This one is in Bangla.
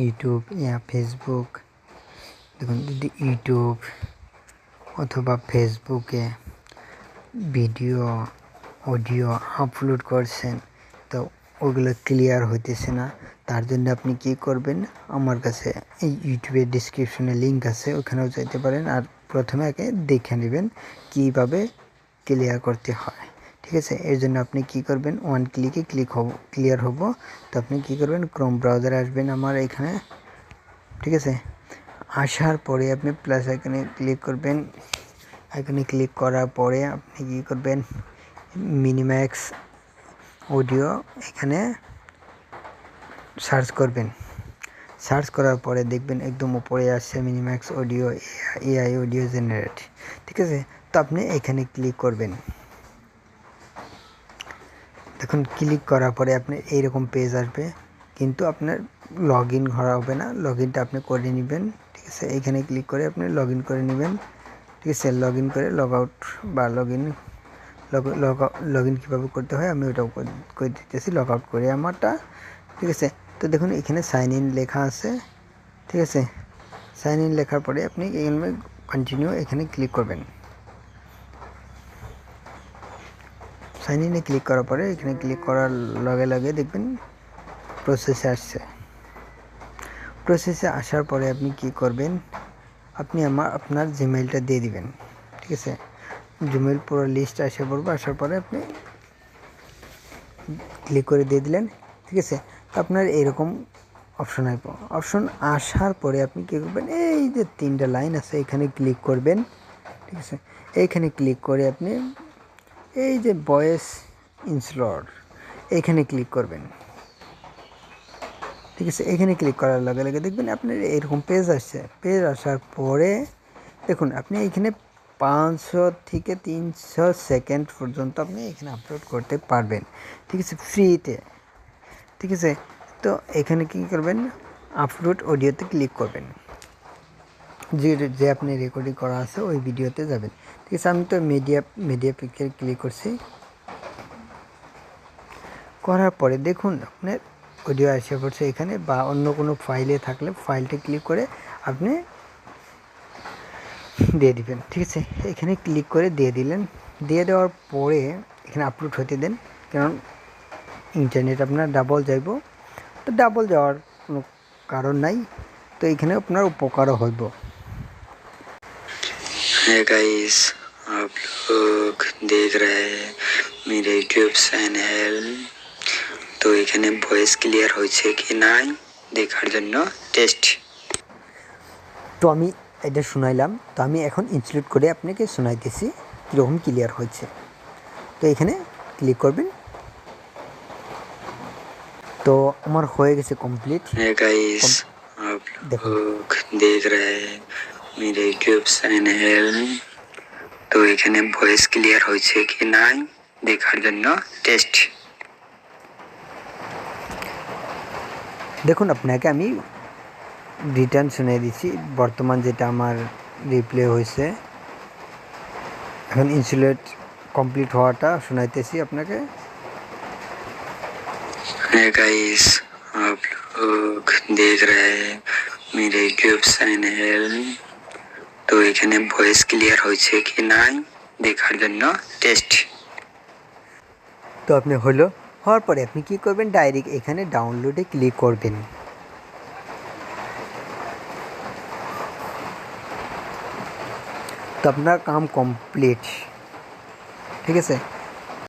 ইউটিউব ফেসবুক, দেখুন যদি ইউটিউব অথবা ফেসবুকে ভিডিও অডিও আপলোড করছেন তো ওগুলো ক্লিয়ার হইতেছে না, তার জন্য আপনি কি করবেন, আমার কাছে এই ইউটিউবের ডিসক্রিপশনে লিঙ্ক আছে, ওখানেও যাইতে পারেন। আর প্রথমে আগে দেখে নেবেন কীভাবে ক্লিয়ার করতে হয়, ঠিক আছে। এর জন্য আপনি কি করবেন, ওয়ান ক্লিকে ক্লিয়ার হবো। তো আপনি কি করবেন, ক্রোম ব্রাউজারে আসবেন আমার এখানে, ঠিক আছে। আসার পরে আপনি প্লাস আইকনে ক্লিক করবেন। আইকনে ক্লিক করার পরে আপনি কি করবেন, মিনিম্যাক্স অডিও এখানে সার্চ করবেন। সার্চ করার পরে দেখবেন একদম উপরে আসছে minimax audio AI audio generate, ঠিক আছে। তো আপনি এখানে ক্লিক করবেন। দেখুন ক্লিক করার পরে আপনার এইরকম পেজ আসবে, কিন্তু আপনার লগ ইন করা হবে না, লগ ইনটা আপনি করে নেবেন, ঠিক আছে। এইখানে ক্লিক করে আপনি লগ ইন করে নেবেন, ঠিক আছে। লগ ইন করে লগ আউট বা লগ ইন কীভাবে করতে হয় আমি ওটাও করে দিতেছি, লগ আউট করে আমারটা, ঠিক আছে। তো দেখুন এখানে সাইন ইন লেখা আছে, ঠিক আছে। সাইন ইন লেখার পরে আপনি এখানে কন্টিনিউ এখানে ক্লিক করবেন। সাইন ইনে ক্লিক করার পরে এখানে ক্লিক করার লগে লগে দেখবেন প্রসেসে আসছে। প্রসেসে আসার পরে আপনি কি করবেন, আপনি আপনার জিমেইলটা দিয়ে দিবেন, ঠিক আছে। জিমেইল পুরো লিস্ট এসে পড়বে, আসার পরে আপনি ক্লিক করে দিয়ে দিলেন, ঠিক আছে। তো আপনার এরকম অপশন আসবে। অপশন আসার পরে আপনি কী করবেন, এই যে 3টা লাইন আছে এখানে ক্লিক করবেন, ঠিক আছে। এইখানে ক্লিক করে আপনি এই যে ভয়েস ইনস্টলার এইখানে ক্লিক করবেন, ঠিক আছে। এখানে ক্লিক করার লগে লগে দেখবেন আপনার এরকম পেজ আসছে। পেজ আসার পরে দেখুন আপনি এখানে 500 থেকে 300 সেকেন্ড পর্যন্ত আপনি এখানে আপলোড করতে পারবেন, ঠিক আছে, ফ্রিতে, ঠিক আছে। তো এখানে কী করবেন, আপলোড অডিওতে ক্লিক করবেন, যে আপনি রেকর্ডিং করা আছে ওই ভিডিওতে যাবেন, ঠিক আছে। আমি তো মিডিয়া পিকচার ক্লিক করছি। করার পরে দেখুন আপনার অডিও আসে পড়ছে এখানে, বা অন্য কোনো ফাইলে থাকলে ফাইলটা ক্লিক করে আপনি দিয়ে দিবেন, ঠিক আছে। এখানে ক্লিক করে দিয়ে দিলেন। দিয়ে দেওয়ার পরে এখানে আপলোড হতে দেন, কারণ ইন্টারনেট আপনার ডাবল যাইব, তো ডাবল যাওয়ার কোনো কারণ নাই, তো এখানে আপনার উপকারও হইব। है गाइस, आप लोग देख रहे हैं मेरे यूट्यूब চ্যানেল। তো এখানে ভয়েস ক্লিয়ার হয়েছে কি নাই দেখার জন্য টেস্ট। তো আমি এটা শুনাইলাম, তো আমি এখন ইনস্টল করে আপনাকে শোনাইতেছি কীরকম ক্লিয়ার হয়েছে। তো এখানে ক্লিক করবেন। তো আমার হয়ে গেছে কমপ্লিট। है गाइस, आप लोग देख रहे हैं मेरे यूट्यूब চ্যানেল। তো এখানে ভয়েস ক্লিয়ার হয়েছে কি নাই দেখার জন্য টেস্ট। দেখুন আপনাকে আমি রিটার্ন শুনিয়ে দিচ্ছি, বর্তমান যেটা আমার রিপ্লে হয়েছে, এখন ইনস্টলেট কমপ্লিট হওয়াটা শোনাইতেছি আপনাকে। है गाइस, आप लोग देख रहे हैं मेरे यूट्यूब চ্যানেল। তো এখানে ভয়েস ক্লিয়ার হয়েছে কি নাই দেখার জন্য টেস্ট। তো আপনি হওয়ার পরে আপনি কি করবেন, ডাইরেক্ট এখানে ডাউনলোডে ক্লিক করবেন। তো আপনার কাম কমপ্লিট, ঠিক আছে।